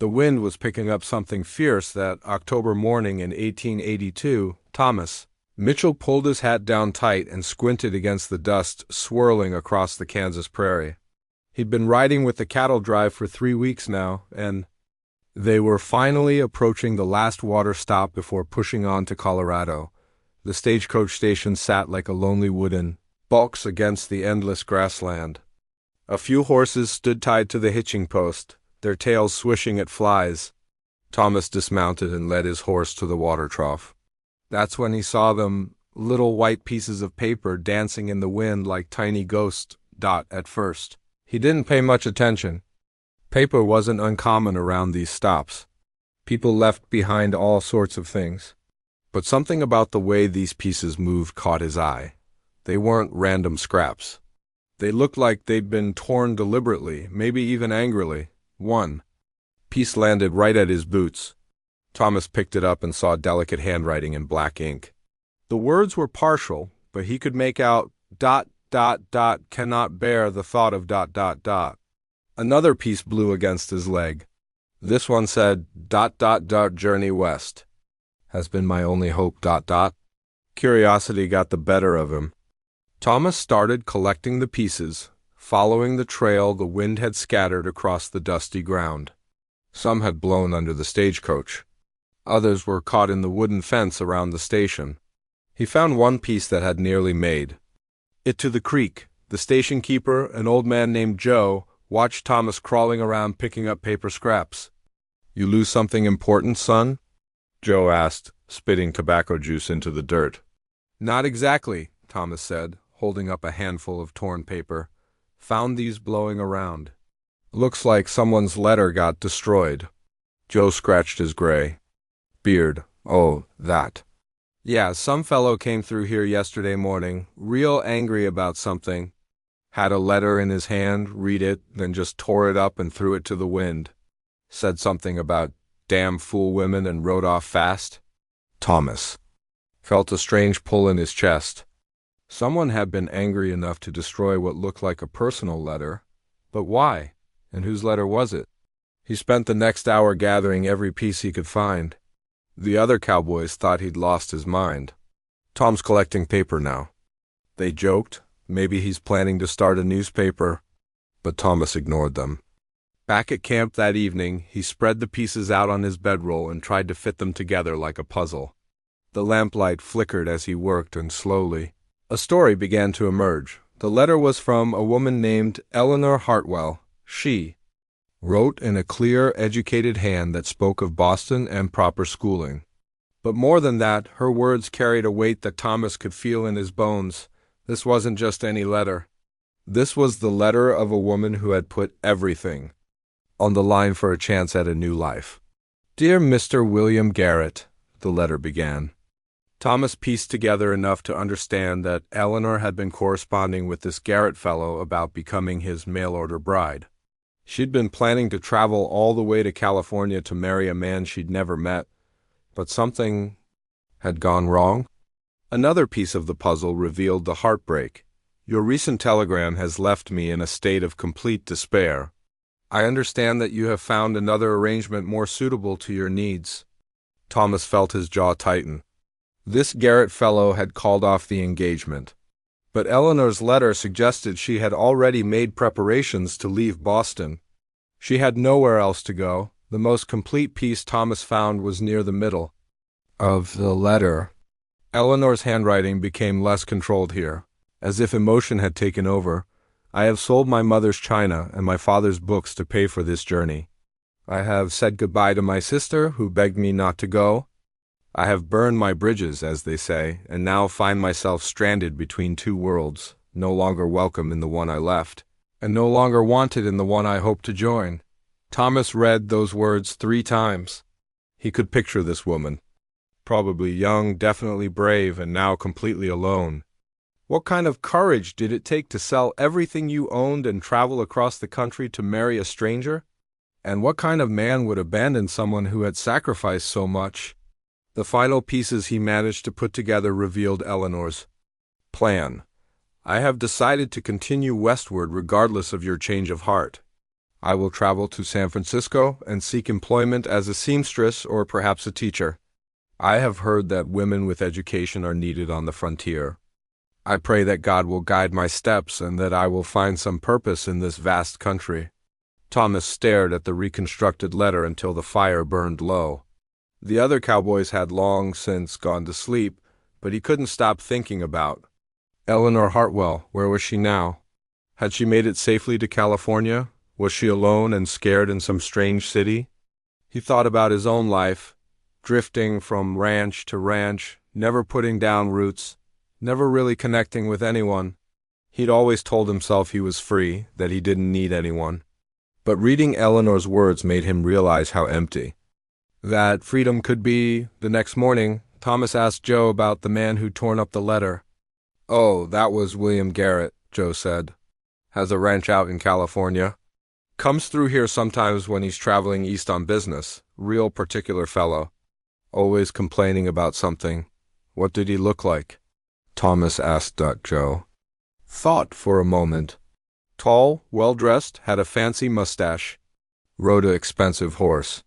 The wind was picking up something fierce that October morning in 1882. Thomas Mitchell pulled his hat down tight and squinted against the dust swirling across the Kansas prairie. He'd been riding with the cattle drive for 3 weeks now, and they were finally approaching the last water stop before pushing on to Colorado. The stagecoach station sat like a lonely wooden box against the endless grassland. A few horses stood tied to the hitching post, their tails swishing at flies. Thomas dismounted and led his horse to the water trough. That's when he saw them, little white pieces of paper dancing in the wind like tiny ghosts. At first, he didn't pay much attention. Paper wasn't uncommon around these stops. People left behind all sorts of things. But something about the way these pieces moved caught his eye. They weren't random scraps. They looked like they'd been torn deliberately, maybe even angrily. One piece landed right at his boots. Thomas picked it up and saw delicate handwriting in black ink. The words were partial, but he could make out ... cannot bear the thought of ... Another piece blew against his leg. This one said ... journey west. Has been my only hope ... Curiosity got the better of him. Thomas started collecting the pieces, following the trail the wind had scattered across the dusty ground. Some had blown under the stagecoach. Others were caught in the wooden fence around the station. He found one piece that had nearly made it to the creek. The station keeper, an old man named Joe, watched Thomas crawling around picking up paper scraps. "You lose something important, son?" Joe asked, spitting tobacco juice into the dirt. "Not exactly," Thomas said, holding up a handful of torn paper. "Found these blowing around. Looks like someone's letter got destroyed." Joe scratched his gray beard. "Oh, that. Yeah, some fellow came through here yesterday morning, real angry about something. Had a letter in his hand, read it, then just tore it up and threw it to the wind. Said something about damn fool women and rode off fast." Thomas felt a strange pull in his chest. Someone had been angry enough to destroy what looked like a personal letter. But why? And whose letter was it? He spent the next hour gathering every piece he could find. The other cowboys thought he'd lost his mind. "Tom's collecting paper now," they joked. "Maybe he's planning to start a newspaper." But Thomas ignored them. Back at camp that evening, he spread the pieces out on his bedroll and tried to fit them together like a puzzle. The lamplight flickered as he worked, and slowly a story began to emerge. The letter was from a woman named Eleanor Hartwell. She wrote in a clear, educated hand that spoke of Boston and proper schooling. But more than that, her words carried a weight that Thomas could feel in his bones. This wasn't just any letter. This was the letter of a woman who had put everything on the line for a chance at a new life. "Dear Mr. William Garrett," the letter began. Thomas pieced together enough to understand that Eleanor had been corresponding with this Garrett fellow about becoming his mail-order bride. She'd been planning to travel all the way to California to marry a man she'd never met, but something had gone wrong. Another piece of the puzzle revealed the heartbreak. "Your recent telegram has left me in a state of complete despair. I understand that you have found another arrangement more suitable to your needs." Thomas felt his jaw tighten. This Garrett fellow had called off the engagement. But Eleanor's letter suggested she had already made preparations to leave Boston. She had nowhere else to go. The most complete piece Thomas found was near the middle of the letter. Eleanor's handwriting became less controlled here, as if emotion had taken over. "I have sold my mother's china and my father's books to pay for this journey. I have said goodbye to my sister, who begged me not to go. I have burned my bridges, as they say, and now find myself stranded between two worlds, no longer welcome in the one I left, and no longer wanted in the one I hope to join." Thomas read those words 3 times. He could picture this woman. Probably young, definitely brave, and now completely alone. What kind of courage did it take to sell everything you owned and travel across the country to marry a stranger? And what kind of man would abandon someone who had sacrificed so much? The final pieces he managed to put together revealed Eleanor's plan. "I have decided to continue westward regardless of your change of heart. I will travel to San Francisco and seek employment as a seamstress or perhaps a teacher. I have heard that women with education are needed on the frontier. I pray that God will guide my steps and that I will find some purpose in this vast country." Thomas stared at the reconstructed letter until the fire burned low. The other cowboys had long since gone to sleep, but he couldn't stop thinking about Eleanor Hartwell. Where was she now? Had she made it safely to California? Was she alone and scared in some strange city? He thought about his own life, drifting from ranch to ranch, never putting down roots, never really connecting with anyone. He'd always told himself he was free, that he didn't need anyone. But reading Eleanor's words made him realize how empty that freedom could be. The next morning, Thomas asked Joe about the man who'd torn up the letter. "Oh, that was William Garrett," Joe said. "Has a ranch out in California. Comes through here sometimes when he's traveling east on business. Real particular fellow. Always complaining about something." "What did he look like?" Thomas asked Joe. Thought for a moment. Tall, well-dressed, had a fancy mustache. Rode an expensive horse.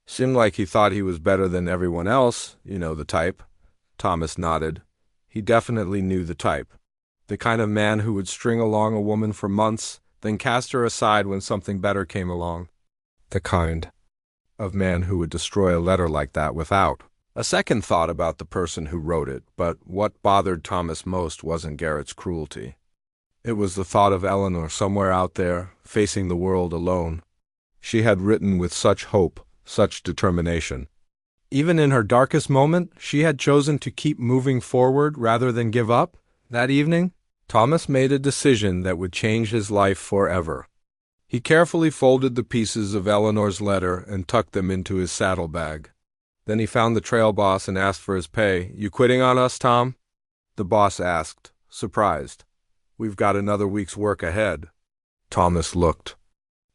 Seemed like he thought he was better than everyone else, you know the type. Thomas nodded. He definitely knew the type. The kind of man who would string along a woman for months, then cast her aside when something better came along. The kind of man who would destroy a letter like that without a second thought about the person who wrote it. But what bothered Thomas most wasn't Garrett's cruelty. It was the thought of Eleanor somewhere out there, facing the world alone. She had written with such hope, such determination. Even in her darkest moment, she had chosen to keep moving forward rather than give up. That evening, Thomas made a decision that would change his life forever. He carefully folded the pieces of Eleanor's letter and tucked them into his saddlebag. Then he found the trail boss and asked for his pay. "You quitting on us, Tom?" The boss asked, surprised. "We've got another week's work ahead." Thomas looked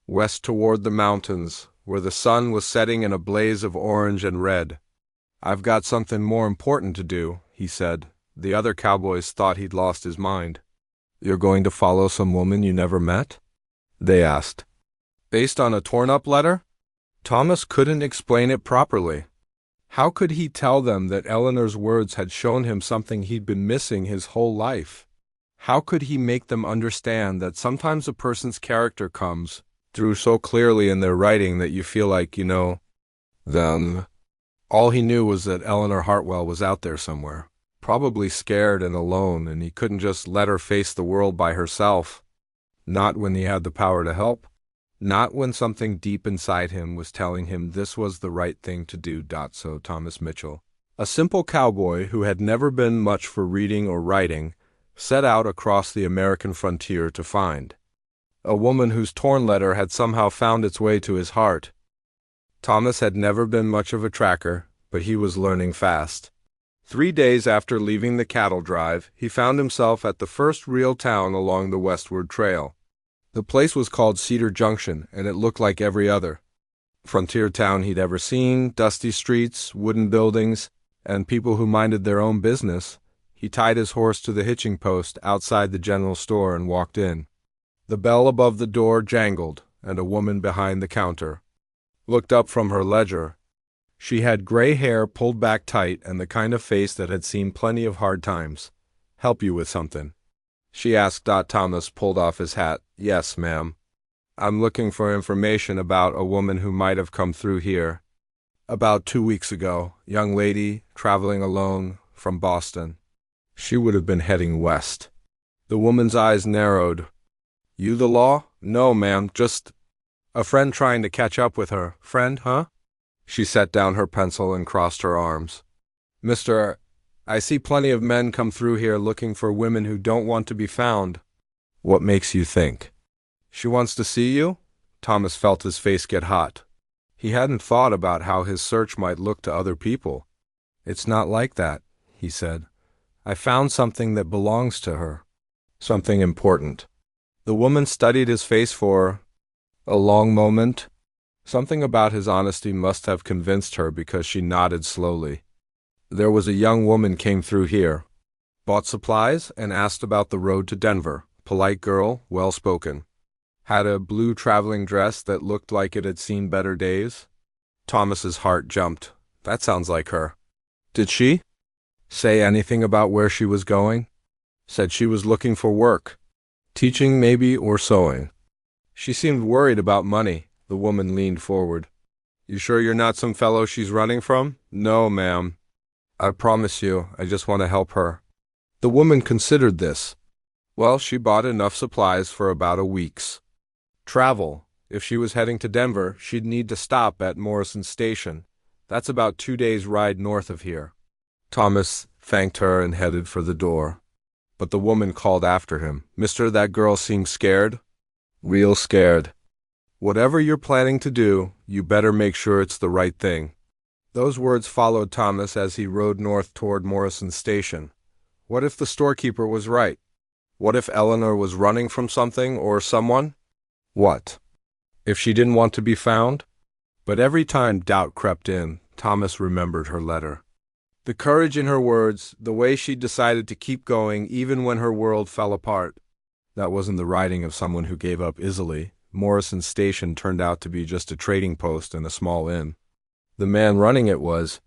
west toward the mountains, where the sun was setting in a blaze of orange and red. "I've got something more important to do," he said. The other cowboys thought he'd lost his mind. "You're going to follow some woman you never met?" they asked. Based on a torn-up letter? Thomas couldn't explain it properly. How could he tell them that Eleanor's words had shown him something he'd been missing his whole life? How could he make them understand that sometimes a person's character comes through so clearly in their writing that you feel like you know them? All he knew was that Eleanor Hartwell was out there somewhere, probably scared and alone, and he couldn't just let her face the world by herself. Not when he had the power to help. Not when something deep inside him was telling him this was the right thing to do. So Thomas Mitchell, a simple cowboy who had never been much for reading or writing, set out across the American frontier to find a woman whose torn letter had somehow found its way to his heart. Thomas had never been much of a tracker, but he was learning fast. 3 days after leaving the cattle drive, he found himself at the first real town along the westward trail. The place was called Cedar Junction, and it looked like every other frontier town he'd ever seen: dusty streets, wooden buildings, and people who minded their own business. He tied his horse to the hitching post outside the general store and walked in. The bell above the door jangled, and a woman behind the counter looked up from her ledger. She had gray hair pulled back tight and the kind of face that had seen plenty of hard times. "Help you with something?" she asked. Thomas pulled off his hat. "Yes, ma'am. I'm looking for information about a woman who might have come through here about 2 weeks ago. Young lady, traveling alone, from Boston. She would have been heading west." The woman's eyes narrowed. "You the law?" "No, ma'am, just a friend trying to catch up with her." "Friend, huh?" She set down her pencil and crossed her arms. "Mister, I see plenty of men come through here looking for women who don't want to be found." "What makes you think she wants to see you?" Thomas felt his face get hot. He hadn't thought about how his search might look to other people. "It's not like that," he said. "I found something that belongs to her. Something important." The woman studied his face for a long moment. Something about his honesty must have convinced her, because she nodded slowly. "There was a young woman came through here, bought supplies, and asked about the road to Denver. Polite girl, well-spoken. Had a blue traveling dress that looked like it had seen better days. Thomas's heart jumped. That sounds like her. Did she say anything about where she was going? Said she was looking for work. Teaching maybe, or sewing. She seemed worried about money. The woman leaned forward. You sure you're not some fellow she's running from? No, ma'am. I promise you, I just want to help her. The woman considered this. Well, she bought enough supplies for about a week's travel. If she was heading to Denver, she'd need to stop at Morrison Station. That's about 2 days' ride north of here. Thomas thanked her and headed for the door. But the woman called after him. Mister, that girl seems scared. Real scared. Whatever you're planning to do, you better make sure it's the right thing. Those words followed Thomas as he rode north toward Morrison Station. What if the storekeeper was right? What if Eleanor was running from something or someone? What if she didn't want to be found? But every time doubt crept in, Thomas remembered her letter. The courage in her words, the way she decided to keep going even when her world fell apart. That wasn't the writing of someone who gave up easily. Morrison Station turned out to be just a trading post and a small inn. The man running it was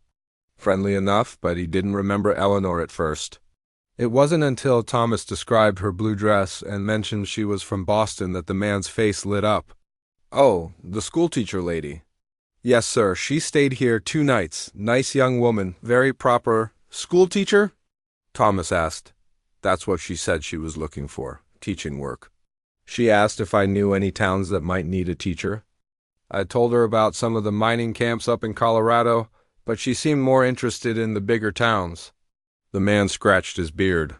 friendly enough, but he didn't remember Eleanor at first. It wasn't until Thomas described her blue dress and mentioned she was from Boston that the man's face lit up. Oh, the schoolteacher lady. Yes, sir, she stayed here 2 nights. Nice young woman, very proper. Schoolteacher? Thomas asked. That's what she said she was looking for, teaching work. She asked if I knew any towns that might need a teacher. I told her about some of the mining camps up in Colorado, but she seemed more interested in the bigger towns. The man scratched his beard.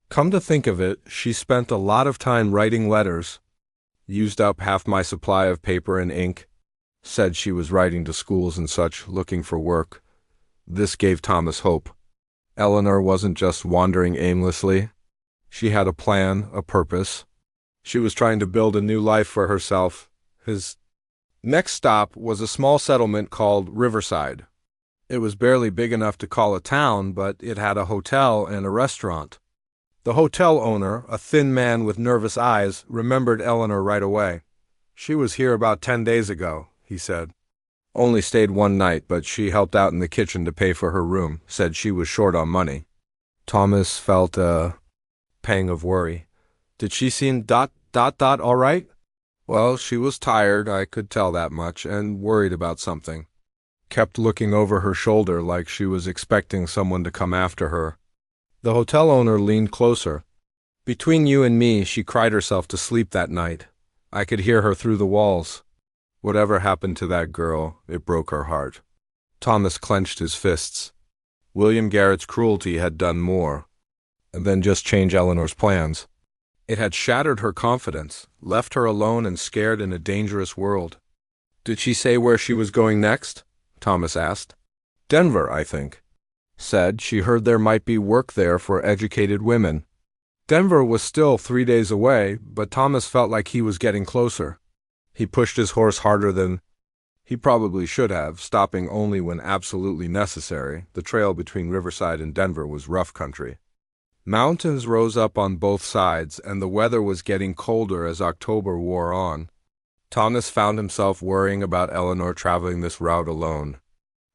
Come to think of it, she spent a lot of time writing letters. Used up half my supply of paper and ink. Said she was writing to schools and such, looking for work. This gave Thomas hope. Eleanor wasn't just wandering aimlessly. She had a plan, a purpose. She was trying to build a new life for herself. His next stop was a small settlement called Riverside. It was barely big enough to call a town, but it had a hotel and a restaurant. The hotel owner, a thin man with nervous eyes, remembered Eleanor right away. She was here about 10 days ago, he said. Only stayed 1 night, but she helped out in the kitchen to pay for her room, said she was short on money. Thomas felt a pang of worry. Did she seem ... all right? Well, she was tired, I could tell that much, and worried about something. Kept looking over her shoulder like she was expecting someone to come after her. The hotel owner leaned closer. Between you and me, she cried herself to sleep that night. I could hear her through the walls. Whatever happened to that girl, it broke her heart. Thomas clenched his fists. William Garrett's cruelty had done more than just change Eleanor's plans. It had shattered her confidence, left her alone and scared in a dangerous world. Did she say where she was going next? Thomas asked. Denver, I think. Said she heard there might be work there for educated women. Denver was still 3 days away, but Thomas felt like he was getting closer. He pushed his horse harder than he probably should have, stopping only when absolutely necessary. The trail between Riverside and Denver was rough country. Mountains rose up on both sides, and the weather was getting colder as October wore on. Thomas found himself worrying about Eleanor traveling this route alone.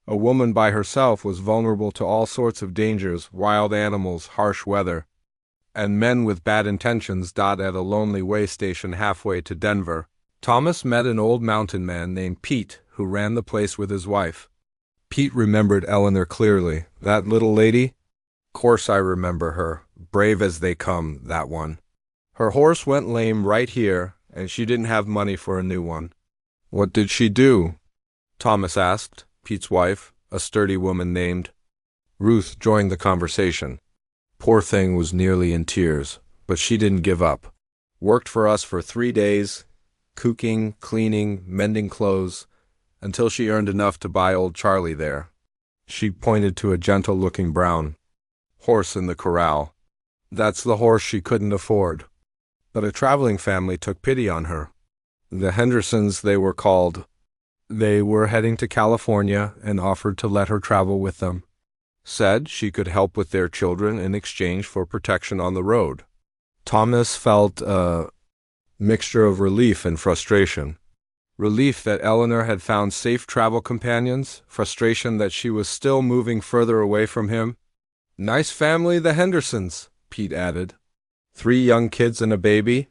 A woman by herself was vulnerable to all sorts of dangers, wild animals, harsh weather, and men with bad intentions dot at a lonely way station halfway to Denver. Thomas met an old mountain man named Pete, who ran the place with his wife. Pete remembered Eleanor clearly. That little lady? Course I remember her. Brave as they come, that one. Her horse went lame right here, and she didn't have money for a new one. What did she do? Thomas asked. Pete's wife, a sturdy woman named Ruth, joined the conversation. Poor thing was nearly in tears, but she didn't give up. Worked for us for 3 days, cooking, cleaning, mending clothes, until she earned enough to buy old Charlie there. She pointed to a gentle-looking brown horse in the corral. That's the horse she couldn't afford. But a traveling family took pity on her. The Hendersons, they were called. They were heading to California and offered to let her travel with them. Said she could help with their children in exchange for protection on the road. Thomas felt mixture of relief and frustration. Relief that Eleanor had found safe travel companions, frustration that she was still moving further away from him. "Nice family, the Hendersons," Pete added. 3 young kids and a baby.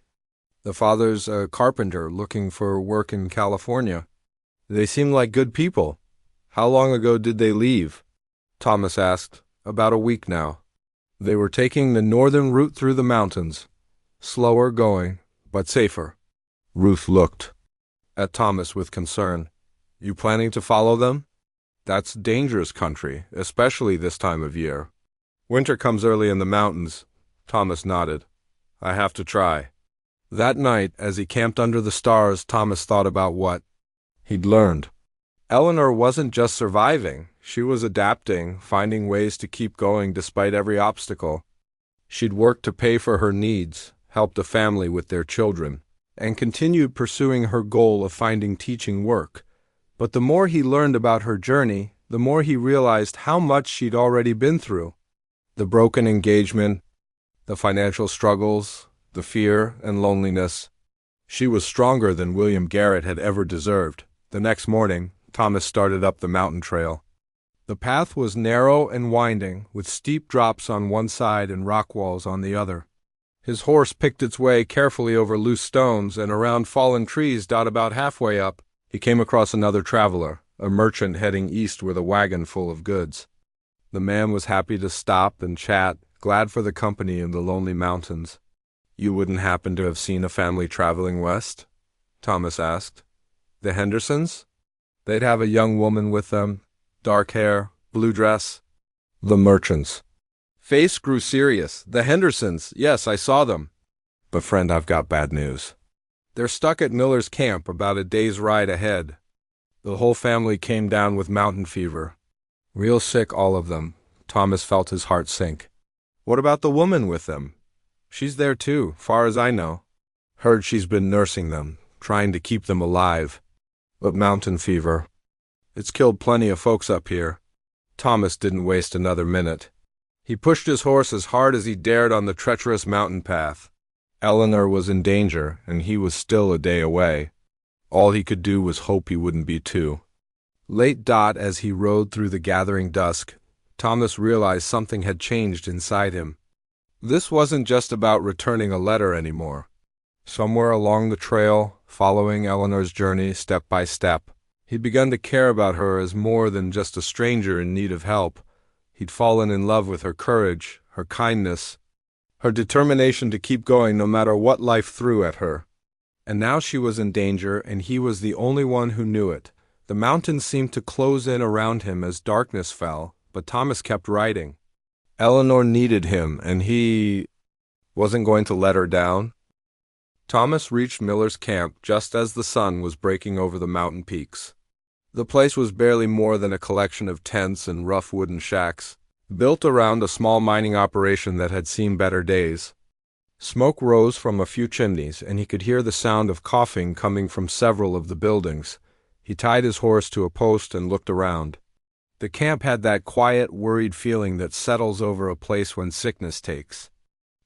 The father's a carpenter looking for work in California. They seem like good people. How long ago did they leave? Thomas asked. About a week now. They were taking the northern route through the mountains. Slower going, but safer. Ruth looked at Thomas with concern. "You planning to follow them? That's dangerous country, especially this time of year." "Winter comes early in the mountains," Thomas nodded. "I have to try." That night, as he camped under the stars, Thomas thought about what he'd learned. Eleanor wasn't just surviving. She was adapting, finding ways to keep going despite every obstacle. She'd worked to pay for her needs, helped a family with their children, and continued pursuing her goal of finding teaching work. But the more he learned about her journey, the more he realized how much she'd already been through. The broken engagement, the financial struggles, the fear and loneliness. She was stronger than William Garrett had ever deserved. The next morning, Thomas started up the mountain trail. The path was narrow and winding, with steep drops on one side and rock walls on the other. His horse picked its way carefully over loose stones and around fallen trees. About halfway up, he came across another traveler, a merchant heading east with a wagon full of goods. The man was happy to stop and chat, glad for the company in the lonely mountains. "You wouldn't happen to have seen a family traveling west?" Thomas asked. "The Hendersons?" "They'd have a young woman with them, dark hair, blue dress." The merchant's face grew serious. "The Hendersons, yes, I saw them. But friend, I've got bad news. They're stuck at Miller's camp about a day's ride ahead. The whole family came down with mountain fever. Real sick, all of them." Thomas felt his heart sink. "What about the woman with them?" "She's there too, far as I know. Heard she's been nursing them, trying to keep them alive. But mountain fever, it's killed plenty of folks up here." Thomas didn't waste another minute. He pushed his horse as hard as he dared on the treacherous mountain path. Eleanor was in danger, and he was still a day away. All he could do was hope he wouldn't be too. Late as he rode through the gathering dusk, Thomas realized something had changed inside him. This wasn't just about returning a letter anymore. Somewhere along the trail, following Eleanor's journey step by step, he'd begun to care about her as more than just a stranger in need of help. He'd fallen in love with her courage, her kindness, her determination to keep going no matter what life threw at her. And now she was in danger, and he was the only one who knew it. The mountains seemed to close in around him as darkness fell, but Thomas kept riding. Eleanor needed him, and he wasn't going to let her down. Thomas reached Miller's camp just as the sun was breaking over the mountain peaks. The place was barely more than a collection of tents and rough wooden shacks, built around a small mining operation that had seen better days. Smoke rose from a few chimneys, and he could hear the sound of coughing coming from several of the buildings. He tied his horse to a post and looked around. The camp had that quiet, worried feeling that settles over a place when sickness takes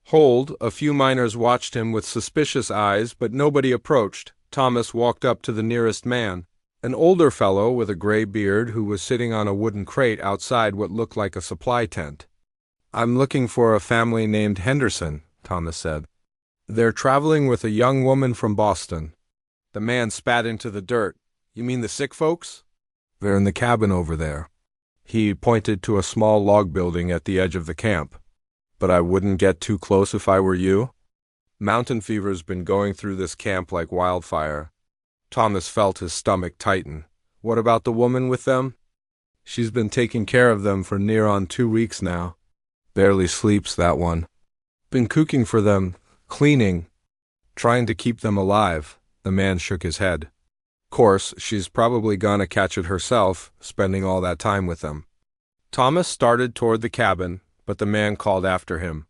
hold. A few miners watched him with suspicious eyes, but nobody approached. Thomas walked up to the nearest man, an older fellow with a gray beard who was sitting on a wooden crate outside what looked like a supply tent. "I'm looking for a family named Henderson," Thomas said. "They're traveling with a young woman from Boston." The man spat into the dirt. "You mean the sick folks?" "They're in the cabin over there." He pointed to a small log building at the edge of the camp. "But I wouldn't get too close if I were you. Mountain fever's been going through this camp like wildfire." Thomas felt his stomach tighten. "What about the woman with them?" "She's been taking care of them for near on 2 weeks now. Barely sleeps, that one. Been cooking for them, cleaning, trying to keep them alive." The man shook his head. "Course, she's probably gonna catch it herself, spending all that time with them." Thomas started toward the cabin, but the man called after him.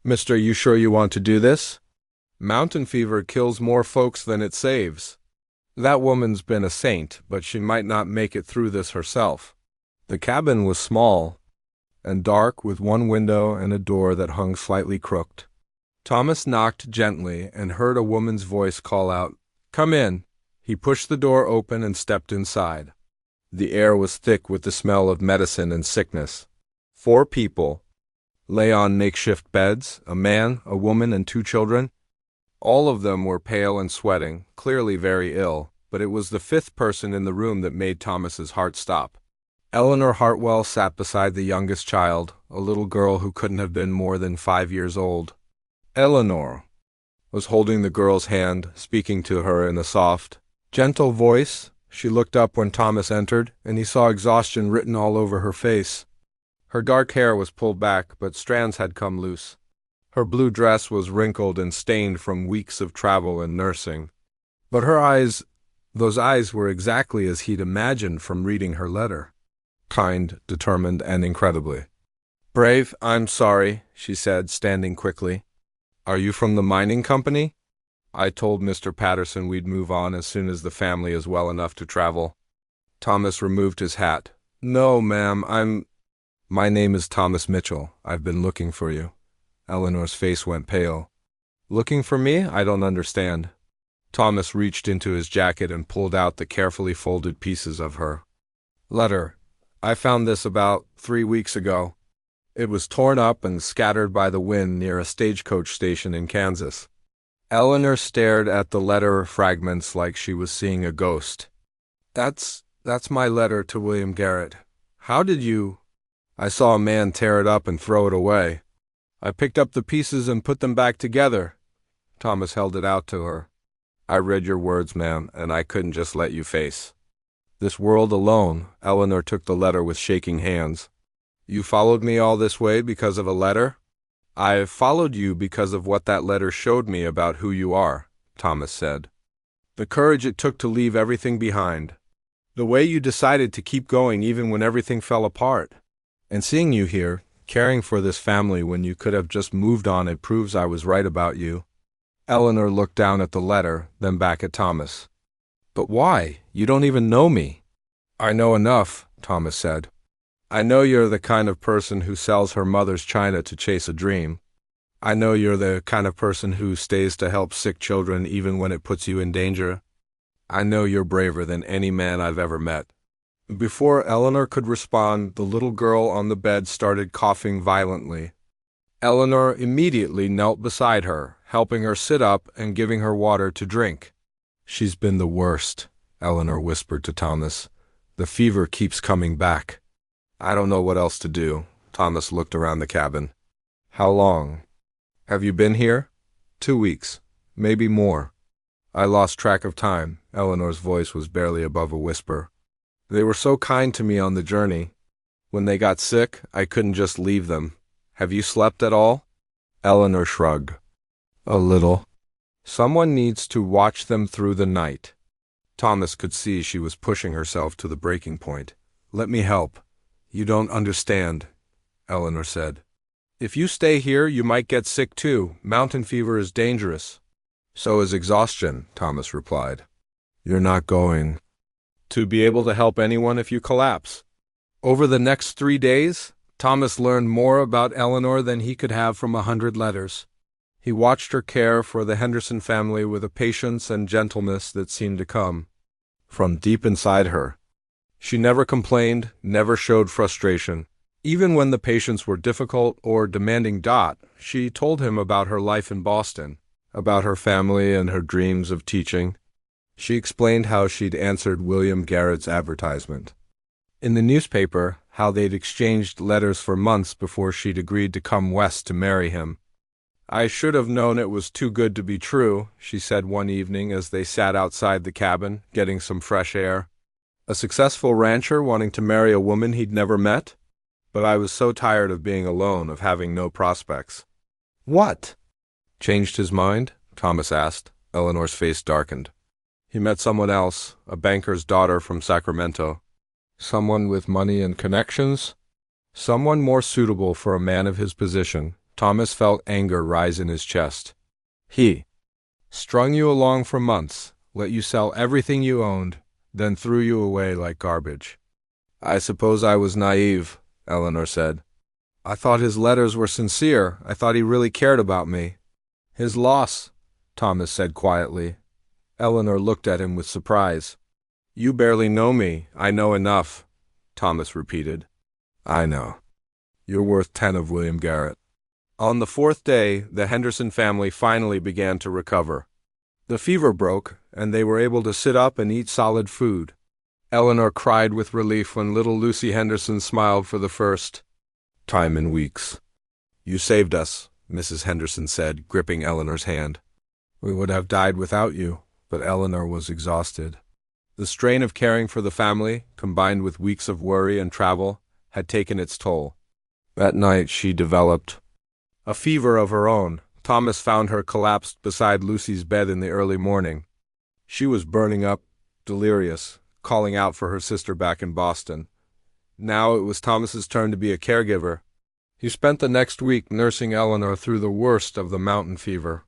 "Mister, you sure you want to do this? Mountain fever kills more folks than it saves. That woman's been a saint, but she might not make it through this herself." The cabin was small and dark, with one window and a door that hung slightly crooked. Thomas knocked gently and heard a woman's voice call out, "Come in." He pushed the door open and stepped inside. The air was thick with the smell of medicine and sickness. 4 people lay on makeshift beds, a man, a woman, and 2 children. All of them were pale and sweating, clearly very ill, but it was the 5th person in the room that made Thomas's heart stop. Eleanor Hartwell sat beside the youngest child, a little girl who couldn't have been more than 5 years old. Eleanor was holding the girl's hand, speaking to her in a soft, gentle voice. She looked up when Thomas entered, and he saw exhaustion written all over her face. Her dark hair was pulled back, but strands had come loose. Her blue dress was wrinkled and stained from weeks of travel and nursing. But her eyes, those eyes were exactly as he'd imagined from reading her letter. Kind, determined, and incredibly brave. "I'm sorry," she said, standing quickly. "Are you from the mining company? I told Mr. Patterson we'd move on as soon as the family is well enough to travel." Thomas removed his hat. "No, ma'am, My name is Thomas Mitchell. I've been looking for you." Eleanor's face went pale. "Looking for me? I don't understand." Thomas reached into his jacket and pulled out the carefully folded pieces of her letter. "I found this about 3 weeks ago. It was torn up and scattered by the wind near a stagecoach station in Kansas." Eleanor stared at the letter fragments like she was seeing a ghost. That's my letter to William Garrett. How did you—" "I saw a man tear it up and throw it away. I picked up the pieces and put them back together." Thomas held it out to her. "I read your words, ma'am, and I couldn't just let you face this world alone." Eleanor took the letter with shaking hands. "You followed me all this way because of a letter?" "I followed you because of what that letter showed me about who you are," Thomas said. "The courage it took to leave everything behind. The way you decided to keep going even when everything fell apart. And seeing you here, caring for this family when you could have just moved on, it proves I was right about you." Eleanor looked down at the letter, then back at Thomas. "But why? You don't even know me." "I know enough," Thomas said. "I know you're the kind of person who sells her mother's china to chase a dream. I know you're the kind of person who stays to help sick children even when it puts you in danger. I know you're braver than any man I've ever met." Before Eleanor could respond, the little girl on the bed started coughing violently. Eleanor immediately knelt beside her, helping her sit up and giving her water to drink. "She's been the worst," Eleanor whispered to Thomas. "The fever keeps coming back." "I don't know what else to do." Thomas looked around the cabin. "How long have you been here?" 2 weeks, maybe more. I lost track of time." Eleanor's voice was barely above a whisper. "They were so kind to me on the journey. When they got sick, I couldn't just leave them. Have you slept at all?" Eleanor shrugged. "A little. Someone needs to watch them through the night." Thomas could see she was pushing herself to the breaking point. "Let me help." "You don't understand," Eleanor said. "If you stay here, you might get sick too. Mountain fever is dangerous." "So is exhaustion," Thomas replied. "You're not going to be able to help anyone if you collapse." Over the next 3 days, Thomas learned more about Eleanor than he could have from 100 letters. He watched her care for the Henderson family with a patience and gentleness that seemed to come from deep inside her. She never complained, never showed frustration. Even when the patients were difficult or demanding, she told him about her life in Boston, about her family and her dreams of teaching. She explained how she'd answered William Garrett's advertisement in the newspaper, how they'd exchanged letters for months before she'd agreed to come west to marry him. "I should have known it was too good to be true," she said one evening as they sat outside the cabin, getting some fresh air. A successful rancher wanting to marry a woman he'd never met? But I was so tired of being alone, of having no prospects. "What changed his mind?" Thomas asked. Eleanor's face darkened. "He met someone else, a banker's daughter from Sacramento. Someone with money and connections. Someone more suitable for a man of his position." Thomas felt anger rise in his chest. "He strung you along for months, let you sell everything you owned, then threw you away like garbage." "I suppose I was naive," Eleanor said. "I thought his letters were sincere. I thought he really cared about me." His loss, Thomas said quietly. Eleanor looked at him with surprise. You barely know me. I know enough, Thomas repeated. I know. You're worth 10 of William Garrett. On the fourth day, the Henderson family finally began to recover. The fever broke, and they were able to sit up and eat solid food. Eleanor cried with relief when little Lucy Henderson smiled for the first time in weeks. You saved us, Mrs. Henderson said, gripping Eleanor's hand. We would have died without you, but Eleanor was exhausted. The strain of caring for the family, combined with weeks of worry and travel, had taken its toll. That night she developed a fever of her own. Thomas found her collapsed beside Lucy's bed in the early morning. She was burning up, delirious, calling out for her sister back in Boston. Now it was Thomas's turn to be a caregiver. He spent the next week nursing Eleanor through the worst of the mountain fever.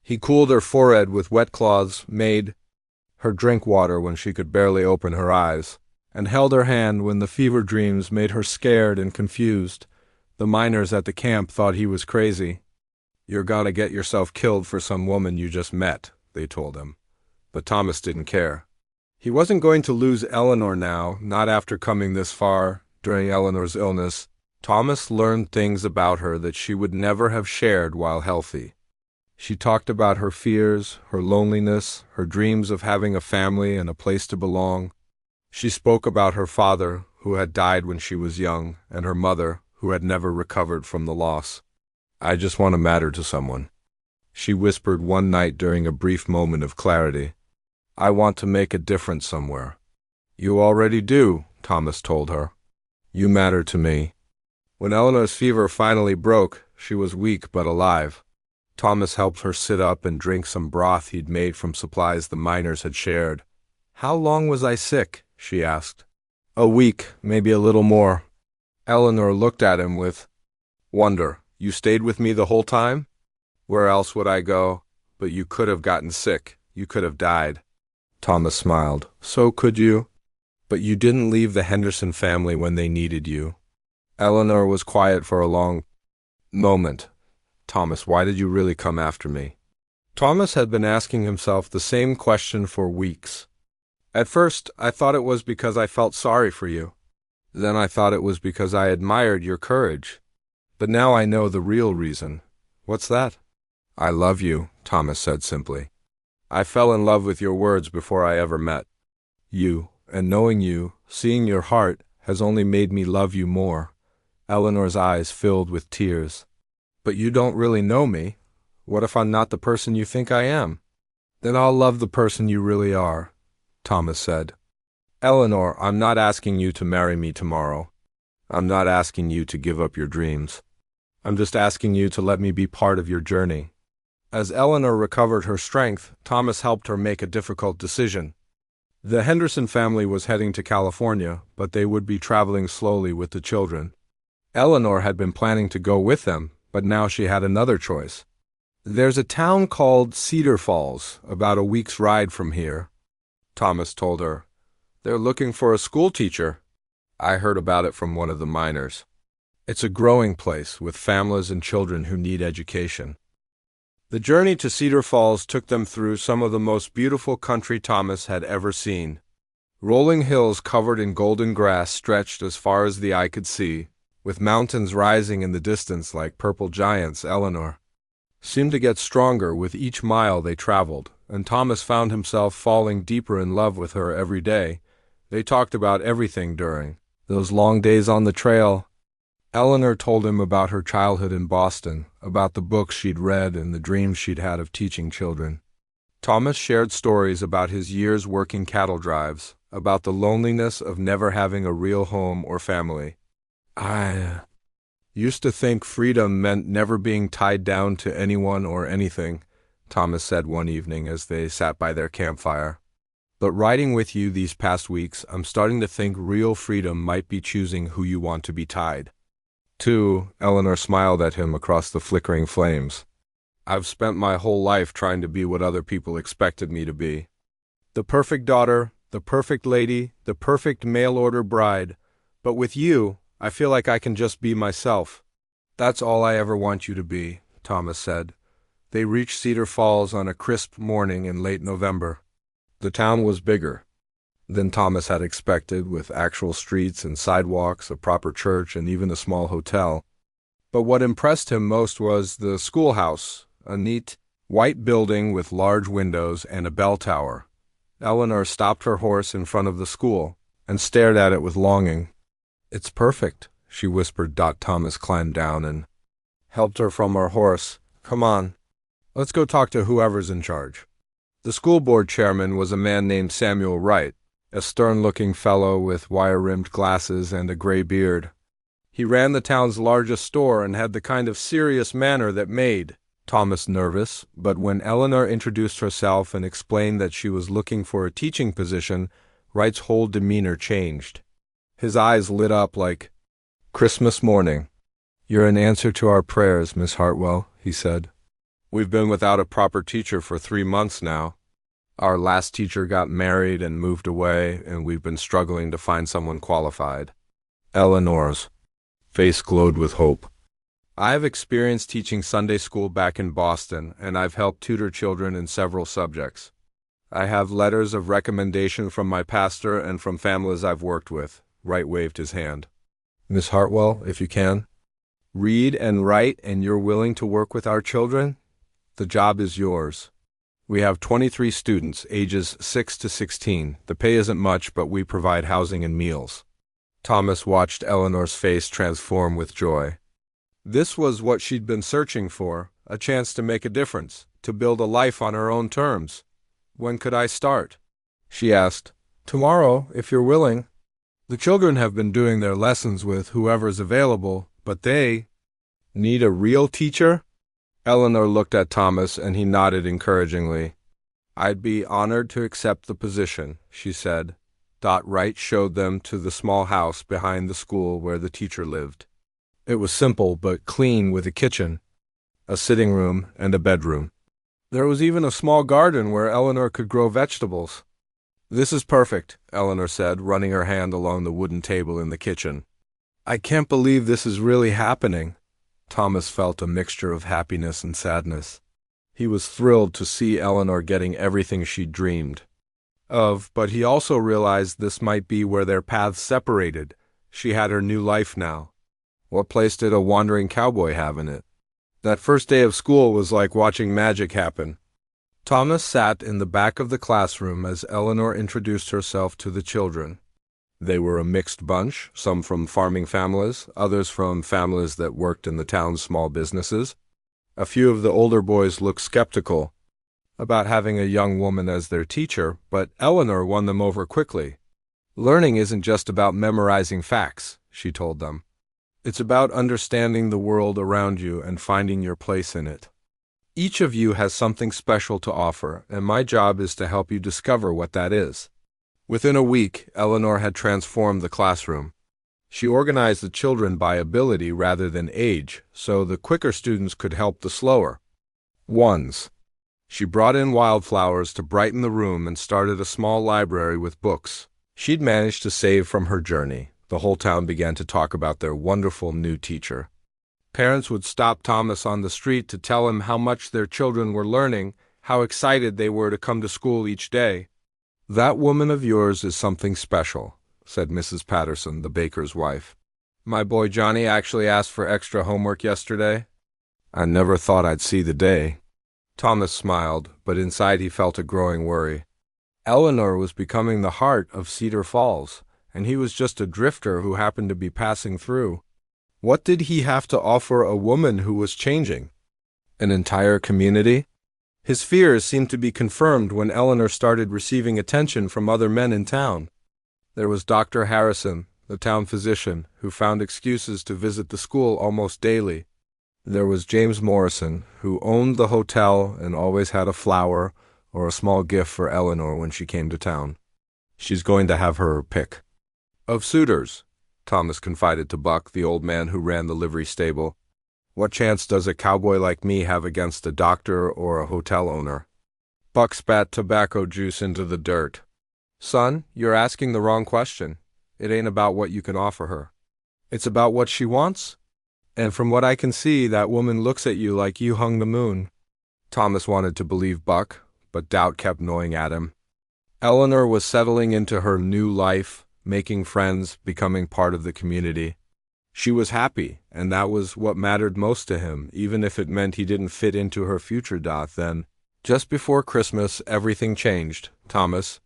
He cooled her forehead with wet cloths, made her drink water when she could barely open her eyes, and held her hand when the fever dreams made her scared and confused. The miners at the camp thought he was crazy. You're gonna get yourself killed for some woman you just met, they told him. But Thomas didn't care. He wasn't going to lose Eleanor now, not after coming this far during Eleanor's illness. Thomas learned things about her that she would never have shared while healthy. She talked about her fears, her loneliness, her dreams of having a family and a place to belong. She spoke about her father, who had died when she was young, and her mother, who had never recovered from the loss. I just want to matter to someone, she whispered one night during a brief moment of clarity. I want to make a difference somewhere. You already do, Thomas told her. You matter to me. When Eleanor's fever finally broke, she was weak but alive. Thomas helped her sit up and drink some broth he'd made from supplies the miners had shared. How long was I sick? She asked. A week, maybe a little more. Eleanor looked at him with wonder. You stayed with me the whole time? Where else would I go? But you could have gotten sick. You could have died. Thomas smiled. So could you? But you didn't leave the Henderson family when they needed you. Eleanor was quiet for a long moment. Thomas, why did you really come after me? Thomas had been asking himself the same question for weeks. At first, I thought it was because I felt sorry for you. Then I thought it was because I admired your courage. But now I know the real reason. What's that? I love you, Thomas said simply. I fell in love with your words before I ever met you, and knowing you, seeing your heart, has only made me love you more. Eleanor's eyes filled with tears. But you don't really know me. What if I'm not the person you think I am? Then I'll love the person you really are, Thomas said. Eleanor, I'm not asking you to marry me tomorrow. I'm not asking you to give up your dreams. I'm just asking you to let me be part of your journey. As Eleanor recovered her strength, Thomas helped her make a difficult decision. The Henderson family was heading to California, but they would be traveling slowly with the children. Eleanor had been planning to go with them, but now she had another choice. There's a town called Cedar Falls, about a week's ride from here, Thomas told her. They're looking for a school teacher. I heard about it from one of the miners. It's a growing place with families and children who need education. The journey to Cedar Falls took them through some of the most beautiful country Thomas had ever seen. Rolling hills covered in golden grass stretched as far as the eye could see, with mountains rising in the distance like purple giants. Eleanor seemed to get stronger with each mile they traveled, and Thomas found himself falling deeper in love with her every day. They talked about everything during those long days on the trail. Eleanor told him about her childhood in Boston, about the books she'd read and the dreams she'd had of teaching children. Thomas shared stories about his years working cattle drives, about the loneliness of never having a real home or family. I used to think freedom meant never being tied down to anyone or anything, Thomas said one evening as they sat by their campfire. But riding with you these past weeks, I'm starting to think real freedom might be choosing who you want to be tied to. Eleanor smiled at him across the flickering flames. I've spent my whole life trying to be what other people expected me to be. The perfect daughter, the perfect lady, the perfect mail-order bride. But with you, I feel like I can just be myself. That's all I ever want you to be, Thomas said. They reached Cedar Falls on a crisp morning in late November. The town was bigger than Thomas had expected, with actual streets and sidewalks, a proper church, and even a small hotel. But what impressed him most was the schoolhouse, a neat, white building with large windows and a bell tower. Eleanor stopped her horse in front of the school and stared at it with longing. "It's perfect," she whispered. Thomas climbed down and helped her from her horse. "Come on, let's go talk to whoever's in charge." The school board chairman was a man named Samuel Wright, a stern-looking fellow with wire-rimmed glasses and a gray beard. He ran the town's largest store and had the kind of serious manner that made Thomas nervous, but when Eleanor introduced herself and explained that she was looking for a teaching position, Wright's whole demeanor changed. His eyes lit up like Christmas morning. "You're an answer to our prayers, Miss Hartwell," he said. "We've been without a proper teacher for 3 months now. Our last teacher got married and moved away, and we've been struggling to find someone qualified." Eleanor's face glowed with hope. "I've experienced teaching Sunday school back in Boston, and I've helped tutor children in several subjects. I have letters of recommendation from my pastor and from families I've worked with." Wright waved his hand. "Miss Hartwell, if you can read and write and you're willing to work with our children, the job is yours. We have 23 students, ages 6 to 16. The pay isn't much, but we provide housing and meals." Thomas watched Eleanor's face transform with joy. This was what she'd been searching for, a chance to make a difference, to build a life on her own terms. "When could I start?" she asked. "Tomorrow, if you're willing. The children have been doing their lessons with whoever's available, but they need a real teacher." Eleanor looked at Thomas and he nodded encouragingly. "I'd be honored to accept the position," she said. Wright showed them to the small house behind the school where the teacher lived. It was simple but clean, with a kitchen, a sitting room, and a bedroom. There was even a small garden where Eleanor could grow vegetables. "This is perfect," Eleanor said, running her hand along the wooden table in the kitchen. "I can't believe this is really happening." Thomas felt a mixture of happiness and sadness. He was thrilled to see Eleanor getting everything she'd dreamed of, but he also realized this might be where their paths separated. She had her new life now. What place did a wandering cowboy have in it? That first day of school was like watching magic happen. Thomas sat in the back of the classroom as Eleanor introduced herself to the children. They were a mixed bunch, some from farming families, others from families that worked in the town's small businesses. A few of the older boys looked skeptical about having a young woman as their teacher, but Eleanor won them over quickly. "Learning isn't just about memorizing facts," she told them. "It's about understanding the world around you and finding your place in it. Each of you has something special to offer, and my job is to help you discover what that is." Within a week, Eleanor had transformed the classroom. She organized the children by ability rather than age, so the quicker students could help the slower ones. She brought in wildflowers to brighten the room and started a small library with books she'd managed to save from her journey. The whole town began to talk about their wonderful new teacher. Parents would stop Thomas on the street to tell him how much their children were learning, how excited they were to come to school each day. "That woman of yours is something special," said Mrs. Patterson, the baker's wife. "My boy Johnny actually asked for extra homework yesterday. I never thought I'd see the day." Thomas smiled, but inside he felt a growing worry. Eleanor was becoming the heart of Cedar Falls, and he was just a drifter who happened to be passing through. What did he have to offer a woman who was changing an entire community? His fears seemed to be confirmed when Eleanor started receiving attention from other men in town. There was Dr. Harrison, the town physician, who found excuses to visit the school almost daily. There was James Morrison, who owned the hotel and always had a flower or a small gift for Eleanor when she came to town. "She's going to have her pick of suitors," Thomas confided to Buck, the old man who ran the livery stable. "What chance does a cowboy like me have against a doctor or a hotel owner?" Buck spat tobacco juice into the dirt. "Son, you're asking the wrong question. It ain't about what you can offer her. It's about what she wants. And from what I can see, that woman looks at you like you hung the moon." Thomas wanted to believe Buck, but doubt kept gnawing at him. Eleanor was settling into her new life, making friends, becoming part of the community. She was happy, and that was what mattered most to him, even if it meant he didn't fit into her future. Then, just before Christmas, everything changed. Thomas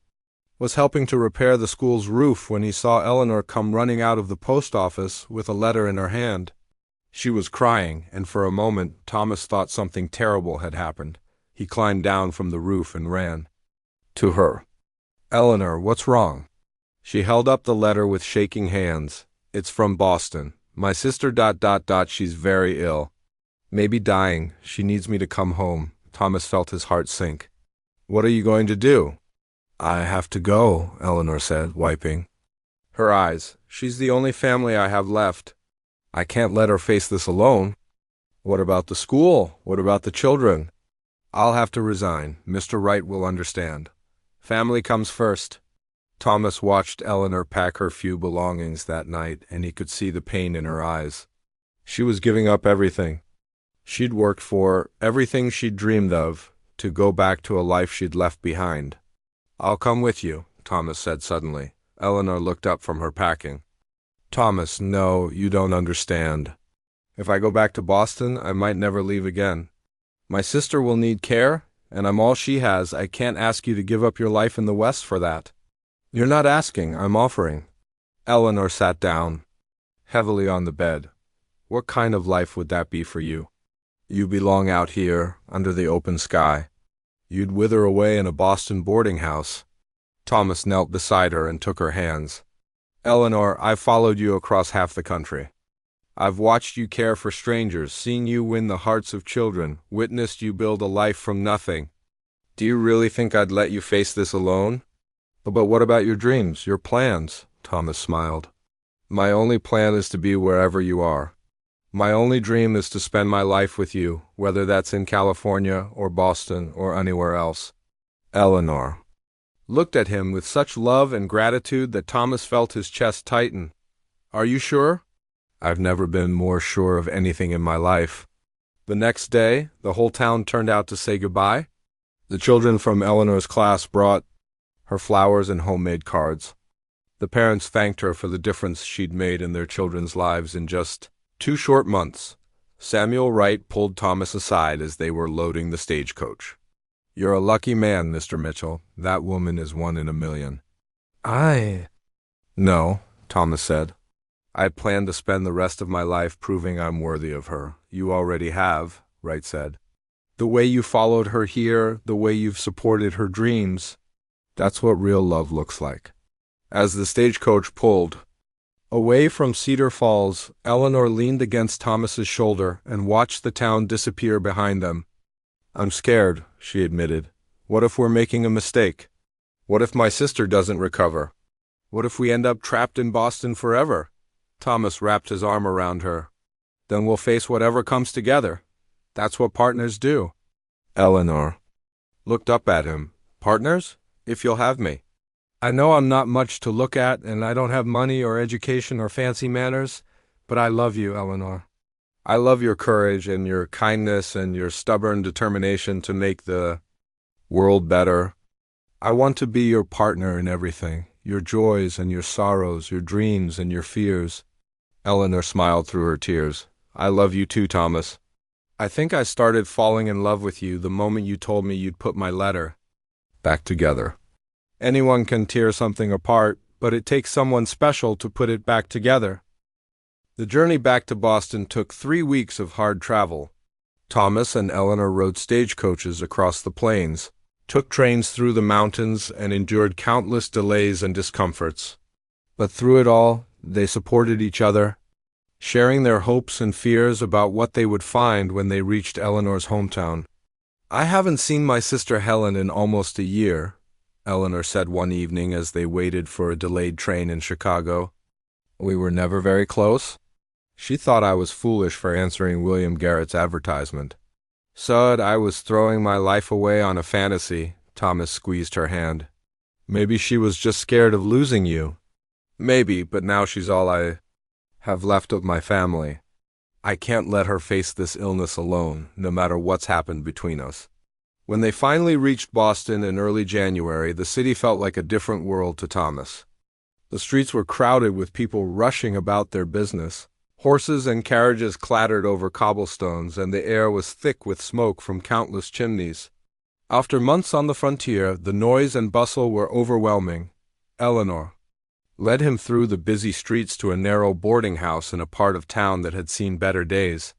was helping to repair the school's roof when he saw Eleanor come running out of the post office with a letter in her hand. She was crying, and for a moment Thomas thought something terrible had happened. He climbed down from the roof and ran to her. "Eleanor, what's wrong?" She held up the letter with shaking hands. "It's from Boston. My sister ... She's very ill. Maybe dying. She needs me to come home." Thomas felt his heart sink. "What are you going to do?" "I have to go," Eleanor said, wiping her eyes. "She's the only family I have left. I can't let her face this alone." "What about the school? What about the children?" "I'll have to resign. Mr. Wright will understand. Family comes first." Thomas watched Eleanor pack her few belongings that night, and he could see the pain in her eyes. She was giving up everything she'd worked for, everything she'd dreamed of, to go back to a life she'd left behind. "I'll come with you," Thomas said suddenly. Eleanor looked up from her packing. "Thomas, no, you don't understand. If I go back to Boston, I might never leave again. My sister will need care, and I'm all she has. I can't ask you to give up your life in the West for that." "You're not asking, I'm offering." Eleanor sat down heavily on the bed. "What kind of life would that be for you? You belong out here, under the open sky. You'd wither away in a Boston boarding house." Thomas knelt beside her and took her hands. "Eleanor, I've followed you across half the country. I've watched you care for strangers, seen you win the hearts of children, witnessed you build a life from nothing. Do you really think I'd let you face this alone?" "But what about your dreams, your plans?" Thomas smiled. "My only plan is to be wherever you are. My only dream is to spend my life with you, whether that's in California or Boston or anywhere else." Eleanor looked at him with such love and gratitude that Thomas felt his chest tighten. "Are you sure?" "I've never been more sure of anything in my life." The next day, the whole town turned out to say goodbye. The children from Eleanor's class brought her flowers and homemade cards. The parents thanked her for the difference she'd made in their children's lives in just 2 short months. Samuel Wright pulled Thomas aside as they were loading the stagecoach. "You're a lucky man, Mr. Mitchell. That woman is 1 in a million." "No," Thomas said. "I plan to spend the rest of my life proving I'm worthy of her." "You already have," Wright said. "The way you followed her here, the way you've supported her dreams, that's what real love looks like." As the stagecoach pulled away from Cedar Falls, Eleanor leaned against Thomas's shoulder and watched the town disappear behind them. "I'm scared," she admitted. "What if we're making a mistake? What if my sister doesn't recover? What if we end up trapped in Boston forever?" Thomas wrapped his arm around her. "Then we'll face whatever comes together. That's what partners do." Eleanor looked up at him. "Partners? If you'll have me. I know I'm not much to look at, and I don't have money or education or fancy manners, but I love you, Eleanor. I love your courage and your kindness and your stubborn determination to make the world better. I want to be your partner in everything, your joys and your sorrows, your dreams and your fears." Eleanor smiled through her tears. "I love you too, Thomas. I think I started falling in love with you the moment you told me you'd put my letter back together. Anyone can tear something apart, but it takes someone special to put it back together." The journey back to Boston took 3 weeks of hard travel. Thomas and Eleanor rode stagecoaches across the plains, took trains through the mountains, and endured countless delays and discomforts. But through it all, they supported each other, sharing their hopes and fears about what they would find when they reached Eleanor's hometown. "I haven't seen my sister Helen in almost a year," Eleanor said one evening as they waited for a delayed train in Chicago. "We were never very close." She thought I was foolish for answering William Garrett's advertisement. "Sud, I was throwing my life away on a fantasy." Thomas squeezed her hand. "Maybe she was just scared of losing you." "Maybe, but now she's all I have left of my family. I can't let her face this illness alone, no matter what's happened between us." When they finally reached Boston in early January, the city felt like a different world to Thomas. The streets were crowded with people rushing about their business. Horses and carriages clattered over cobblestones, and the air was thick with smoke from countless chimneys. After months on the frontier, the noise and bustle were overwhelming. Eleanor led him through the busy streets to a narrow boarding house in a part of town that had seen better days.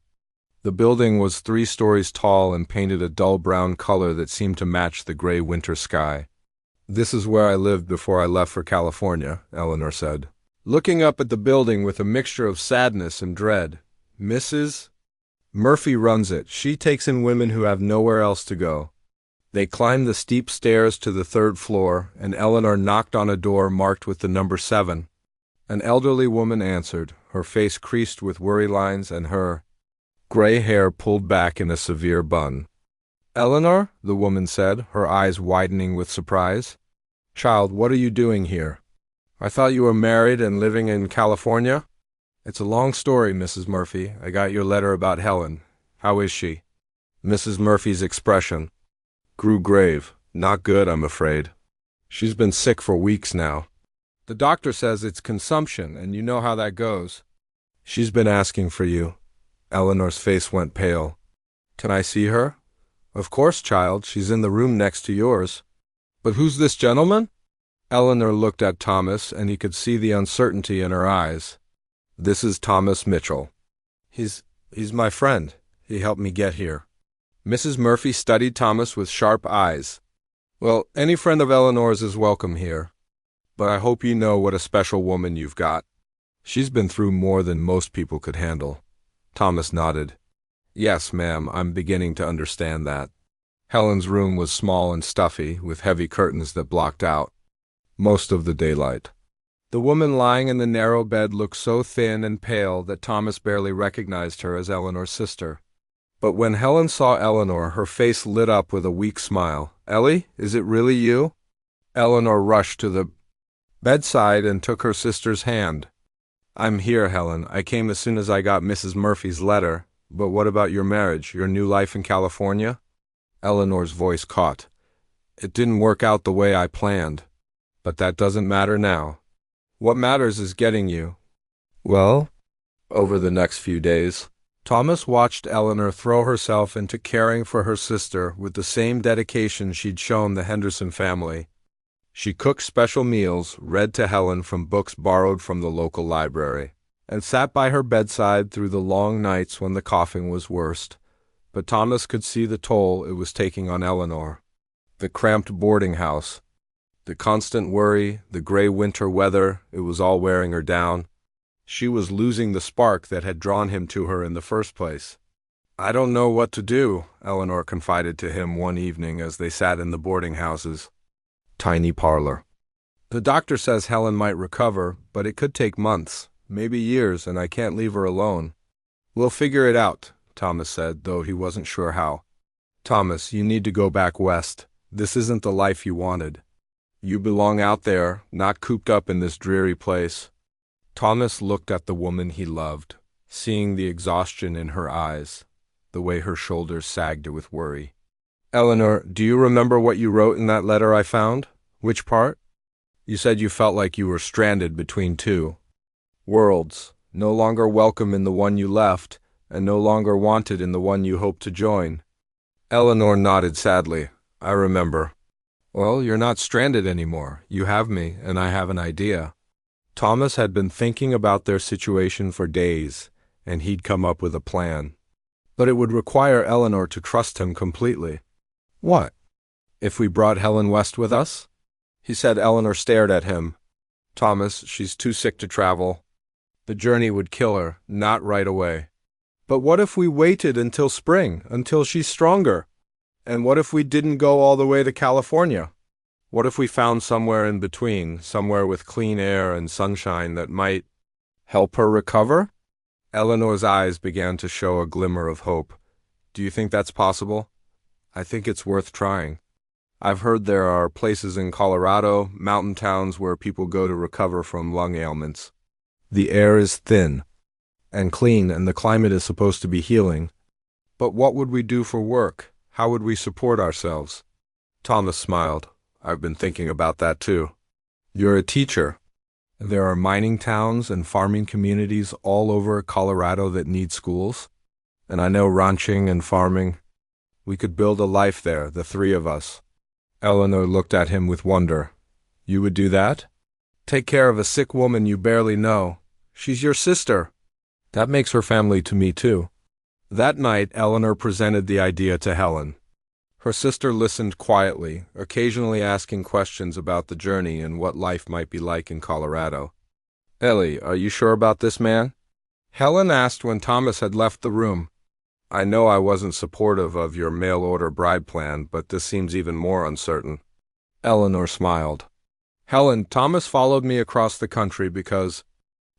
The building was 3 stories tall and painted a dull brown color that seemed to match the gray winter sky. "This is where I lived before I left for California," Eleanor said, looking up at the building with a mixture of sadness and dread. "Mrs. Murphy runs it. She takes in women who have nowhere else to go." They climbed the steep stairs to the 3rd floor, and Eleanor knocked on a door marked with the number 7. An elderly woman answered, her face creased with worry lines and her gray hair pulled back in a severe bun. "Eleanor," the woman said, her eyes widening with surprise. "Child, what are you doing here? I thought you were married and living in California?" "It's a long story, Mrs. Murphy. I got your letter about Helen. How is she?" Mrs. Murphy's expression grew grave. "Not good, I'm afraid. She's been sick for weeks now. The doctor says it's consumption, and you know how that goes." "She's been asking for you." Eleanor's face went pale. "Can I see her?" "Of course, child. She's in the room next to yours." "But who's this gentleman?" Eleanor looked at Thomas, and he could see the uncertainty in her eyes. "This is Thomas Mitchell. He's my friend. He helped me get here." Mrs. Murphy studied Thomas with sharp eyes. "Well, any friend of Eleanor's is welcome here. But I hope you know what a special woman you've got. She's been through more than most people could handle." Thomas nodded. "Yes, ma'am, I'm beginning to understand that." Helen's room was small and stuffy, with heavy curtains that blocked out most of the daylight. The woman lying in the narrow bed looked so thin and pale that Thomas barely recognized her as Eleanor's sister. But when Helen saw Eleanor, her face lit up with a weak smile. "Ellie, is it really you?" Eleanor rushed to the bedside and took her sister's hand. "I'm here, Helen. I came as soon as I got Mrs. Murphy's letter. But what about your marriage, your new life in California?" Eleanor's voice caught. "It didn't work out the way I planned. But that doesn't matter now. What matters is getting you." "Well?" Over the next few days, Thomas watched Eleanor throw herself into caring for her sister with the same dedication she'd shown the Henderson family. She cooked special meals, read to Helen from books borrowed from the local library, and sat by her bedside through the long nights when the coughing was worst. But Thomas could see the toll it was taking on Eleanor. The cramped boarding house, the constant worry, the gray winter weather, it was all wearing her down. She was losing the spark that had drawn him to her in the first place. "I don't know what to do," Eleanor confided to him one evening as they sat in the boarding house's tiny parlor. "The doctor says Helen might recover, but it could take months, maybe years, and I can't leave her alone." "We'll figure it out," Thomas said, though he wasn't sure how. "Thomas, you need to go back west. This isn't the life you wanted. You belong out there, not cooped up in this dreary place." Thomas looked at the woman he loved, seeing the exhaustion in her eyes, the way her shoulders sagged with worry. "Eleanor, do you remember what you wrote in that letter I found? Which part? You said you felt like you were stranded between 2 worlds, no longer welcome in the one you left, and no longer wanted in the one you hoped to join." Eleanor nodded sadly. "I remember." "Well, you're not stranded anymore. You have me, and I have an idea." Thomas had been thinking about their situation for days, and he'd come up with a plan. But it would require Eleanor to trust him completely. "What? If we brought Helen West with us?" He said. Eleanor stared at him. "Thomas, she's too sick to travel. The journey would kill her, not right away." "But what if we waited until spring, until she's stronger? And what if we didn't go all the way to California? What if we found somewhere in between, somewhere with clean air and sunshine that might help her recover?" Eleanor's eyes began to show a glimmer of hope. "Do you think that's possible?" "I think it's worth trying. I've heard there are places in Colorado, mountain towns where people go to recover from lung ailments. The air is thin and clean, and the climate is supposed to be healing. But what would we do for work? How would we support ourselves? Thomas smiled. I've been thinking about that too. You're a teacher. There are mining towns and farming communities all over Colorado that need schools. And I know ranching and farming. We could build a life there, the three of us. Eleanor looked at him with wonder. You would do that? Take care of a sick woman you barely know. She's your sister. That makes her family to me too. That night, Eleanor presented the idea to Helen. Her sister listened quietly, occasionally asking questions about the journey and what life might be like in Colorado. Ellie, are you sure about this man? Helen asked when Thomas had left the room. I know I wasn't supportive of your mail-order bride plan, but this seems even more uncertain. Eleanor smiled. Helen, Thomas followed me across the country because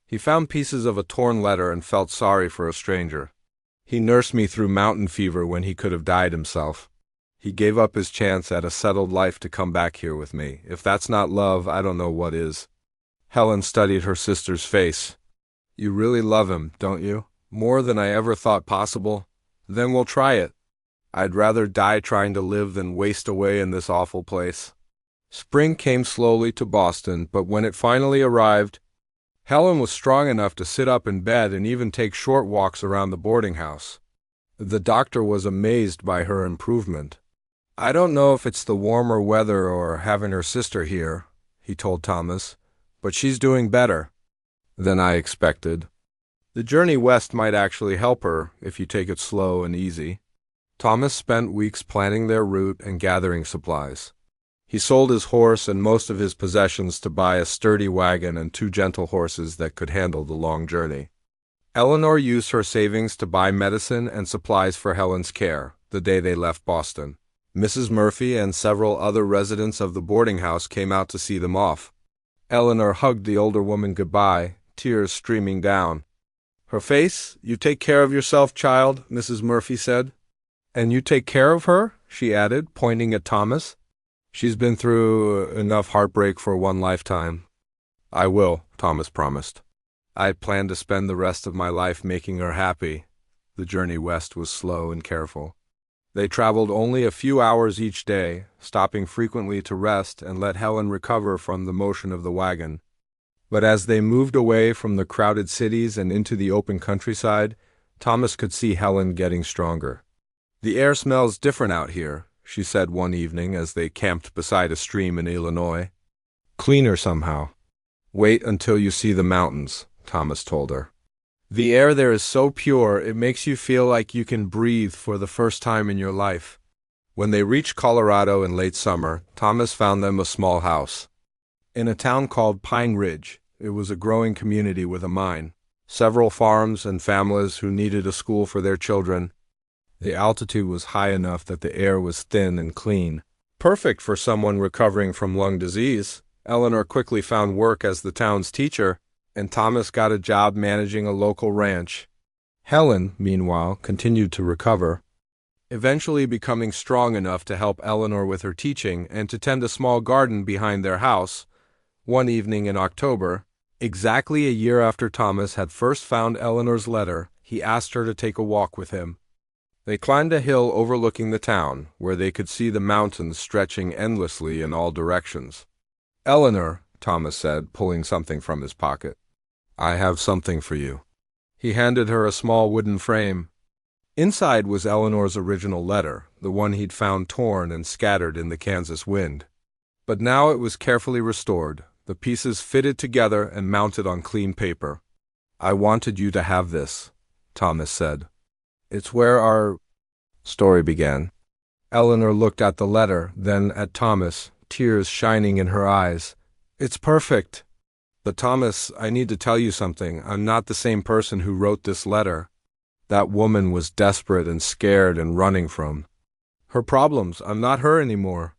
he found pieces of a torn letter and felt sorry for a stranger. He nursed me through mountain fever when he could have died himself. He gave up his chance at a settled life to come back here with me. If that's not love, I don't know what is. Helen studied her sister's face. You really love him, don't you? More than I ever thought possible? Then we'll try it. I'd rather die trying to live than waste away in this awful place. Spring came slowly to Boston, but when it finally arrived, Helen was strong enough to sit up in bed and even take short walks around the boarding house. The doctor was amazed by her improvement. I don't know if it's the warmer weather or having her sister here, he told Thomas, but she's doing better than I expected. The journey west might actually help her if you take it slow and easy. Thomas spent weeks planning their route and gathering supplies. He sold his horse and most of his possessions to buy a sturdy wagon and 2 gentle horses that could handle the long journey. Eleanor used her savings to buy medicine and supplies for Helen's care the day they left Boston. Mrs. Murphy and several other residents of the boarding house came out to see them off. Eleanor hugged the older woman goodbye, tears streaming down her face. You take care of yourself, child, Mrs. Murphy said. And you take care of her, she added, pointing at Thomas. She's been through enough heartbreak for one lifetime. I will, Thomas promised. I plan to spend the rest of my life making her happy. The journey west was slow and careful. They traveled only a few hours each day, stopping frequently to rest and let Helen recover from the motion of the wagon. But as they moved away from the crowded cities and into the open countryside, Thomas could see Helen getting stronger. The air smells different out here, she said one evening as they camped beside a stream in Illinois. Cleaner somehow. Wait until you see the mountains, Thomas told her. The air there is so pure, it makes you feel like you can breathe for the first time in your life. When they reached Colorado in late summer, Thomas found them a small house. In a town called Pine Ridge, it was a growing community with a mine, several farms and families who needed a school for their children. The altitude was high enough that the air was thin and clean. Perfect for someone recovering from lung disease. Eleanor quickly found work as the town's teacher, and Thomas got a job managing a local ranch. Helen, meanwhile, continued to recover, eventually becoming strong enough to help Eleanor with her teaching and to tend a small garden behind their house. One evening in October, exactly a year after Thomas had first found Eleanor's letter, he asked her to take a walk with him. They climbed a hill overlooking the town, where they could see the mountains stretching endlessly in all directions. Eleanor, Thomas said, pulling something from his pocket. I have something for you. He handed her a small wooden frame. Inside was Eleanor's original letter, the one he'd found torn and scattered in the Kansas wind. But now it was carefully restored, the pieces fitted together and mounted on clean paper. I wanted you to have this, Thomas said. It's where our story began. Eleanor looked at the letter, then at Thomas, tears shining in her eyes. It's perfect. But Thomas, I need to tell you something. I'm not the same person who wrote this letter. That woman was desperate and scared and running from her problems. I'm not her anymore.